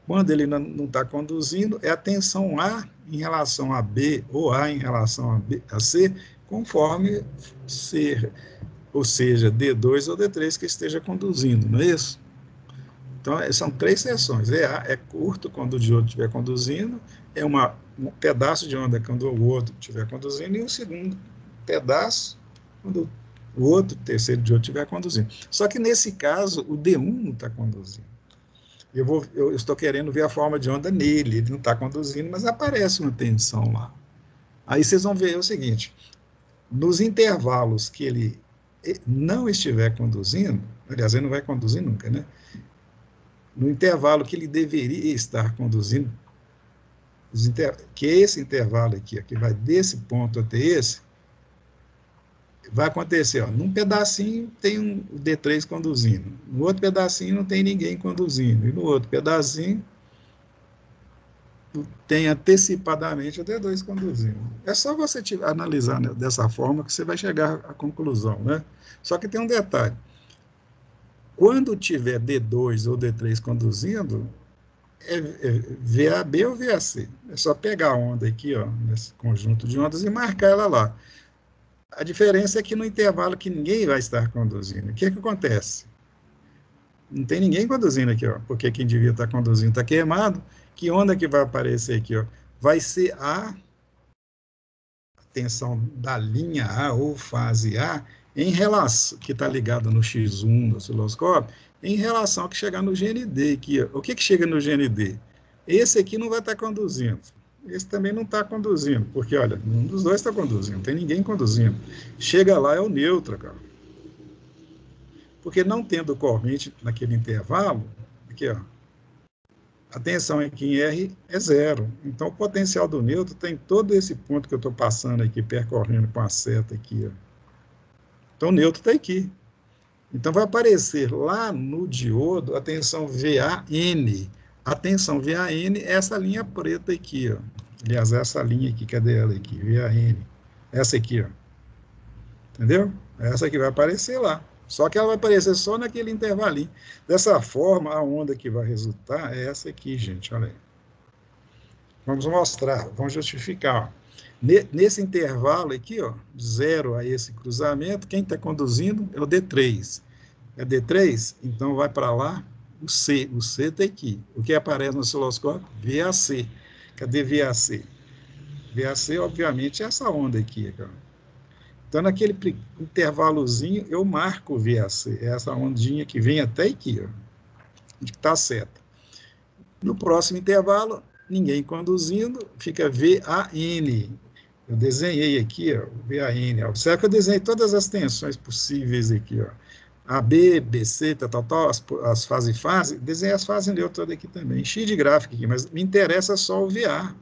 Quando ele não está conduzindo, é a tensão A em relação a B, ou A em relação a C, conforme ser, ou seja, D2 ou D3 que esteja conduzindo, não é isso? Então, são 3 seções. É curto quando o diodo estiver conduzindo, é um pedaço de onda quando o outro estiver conduzindo, e um segundo pedaço quando o outro, terceiro diodo estiver conduzindo. Só que, nesse caso, o D1 não está conduzindo. Eu estou querendo ver a forma de onda nele, ele não está conduzindo, mas aparece uma tensão lá. Aí vocês vão ver o seguinte: nos intervalos que ele não estiver conduzindo, aliás, ele não vai conduzir nunca, né? No intervalo que ele deveria estar conduzindo, que é esse intervalo aqui, que vai desse ponto até esse, vai acontecer, ó, num pedacinho tem um D3 conduzindo, no outro pedacinho não tem ninguém conduzindo, e no outro pedacinho tem antecipadamente o D2 conduzindo. É só você analisar, né, dessa forma que você vai chegar à conclusão, né? Só que tem um detalhe: quando tiver D2 ou D3 conduzindo, é VAB ou VAC. É só pegar a onda aqui, ó, nesse conjunto de ondas, e marcar ela lá. A diferença é que no intervalo que ninguém vai estar conduzindo, o que acontece? Não tem ninguém conduzindo aqui, ó, porque quem devia estar conduzindo está queimado. Que onda que vai aparecer aqui, ó? Vai ser a tensão da linha A ou fase A em relação, que está ligada no X1 do osciloscópio, em relação ao que chegar no GND aqui, ó. O que chega no GND? Esse aqui não vai estar conduzindo. Esse também não está conduzindo, porque, olha, um dos dois está conduzindo, não tem ninguém conduzindo. Chega lá, é o neutro, cara. Porque não tendo corrente naquele intervalo, aqui, ó, a tensão aqui em R é 0. Então, o potencial do neutro tem todo esse ponto que eu estou passando aqui, percorrendo com a seta aqui, ó. Então, o neutro está aqui. Então, vai aparecer lá no diodo a tensão VAN. A tensão VAN é essa linha preta aqui, ó. Aliás, essa linha aqui, cadê ela aqui? VAN. Essa aqui, ó. Entendeu? Essa aqui vai aparecer lá. Só que ela vai aparecer só naquele intervalinho. Dessa forma, a onda que vai resultar é essa aqui, gente. Olha aí. Vamos mostrar, vamos justificar. Nesse intervalo aqui, ó, 0 a esse cruzamento, quem está conduzindo é o D3. É D3? Então vai para lá o C. O C está aqui. O que aparece no osciloscópio? VAC. Cadê VAC? VAC, obviamente, é essa onda aqui, cara. Então, naquele intervalozinho, eu marco o VAC, essa ondinha que vem até aqui, ó, onde está seta. No próximo intervalo, ninguém conduzindo, fica VAN. Eu desenhei aqui, ó, o VAN. Observe que eu desenhei todas as tensões possíveis aqui, ó. AB, BC, tal, as fases, desenhei as fases neutras aqui também. Enchi de gráfico aqui, mas me interessa só o VA.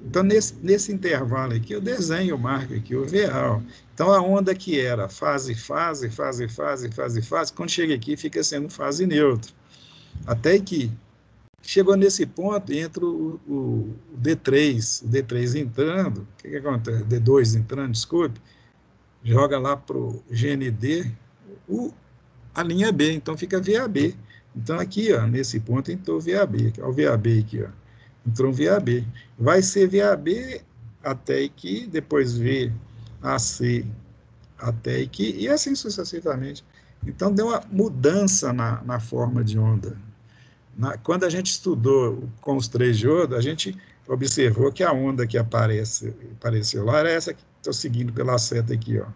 Então, nesse intervalo aqui, eu desenho, eu marco aqui o VA. Ó. Então, Então, a onda que era fase, quando chega aqui, fica sendo fase neutra. Até que chegou nesse ponto, entra o D3 entrando, o que acontece? D2 entrando, desculpe, joga lá para o GND a linha B, então fica VAB. Então, aqui, ó, nesse ponto, entrou VAB. Olha o VAB aqui, ó. Entrou um VAB. Vai ser VAB até aqui, depois VAC até aqui, e assim sucessivamente. Então, deu uma mudança na forma de onda. Quando a gente estudou com os 3 diodos, a gente observou que a onda que apareceu lá era essa que estou seguindo pela seta aqui, ó.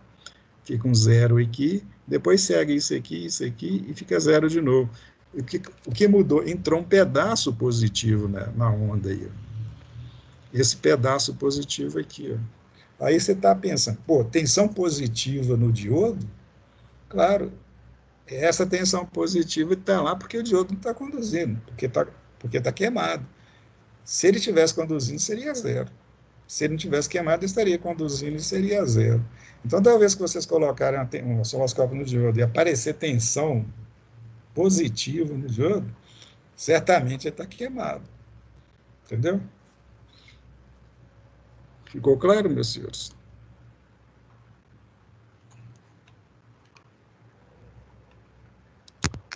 Fica um 0 aqui, depois segue isso aqui, e fica 0 de novo. O que mudou? Entrou um pedaço positivo, né, na onda aí. Esse pedaço positivo aqui, ó. Aí você está pensando, pô, tensão positiva no diodo? Claro, essa tensão positiva está lá porque o diodo não está conduzindo, porque tá queimado. Se ele estivesse conduzindo, seria 0. Se ele não tivesse queimado, ele estaria conduzindo e seria 0. Então, toda vez que vocês colocarem um osciloscópio no diodo e aparecer tensão positiva no diodo, certamente ele está queimado. Entendeu? Ficou claro, meus senhores?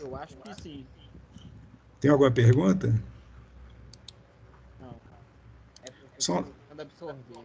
Eu acho que sim. Tem alguma pergunta? Não. É porque Só, eu absorver.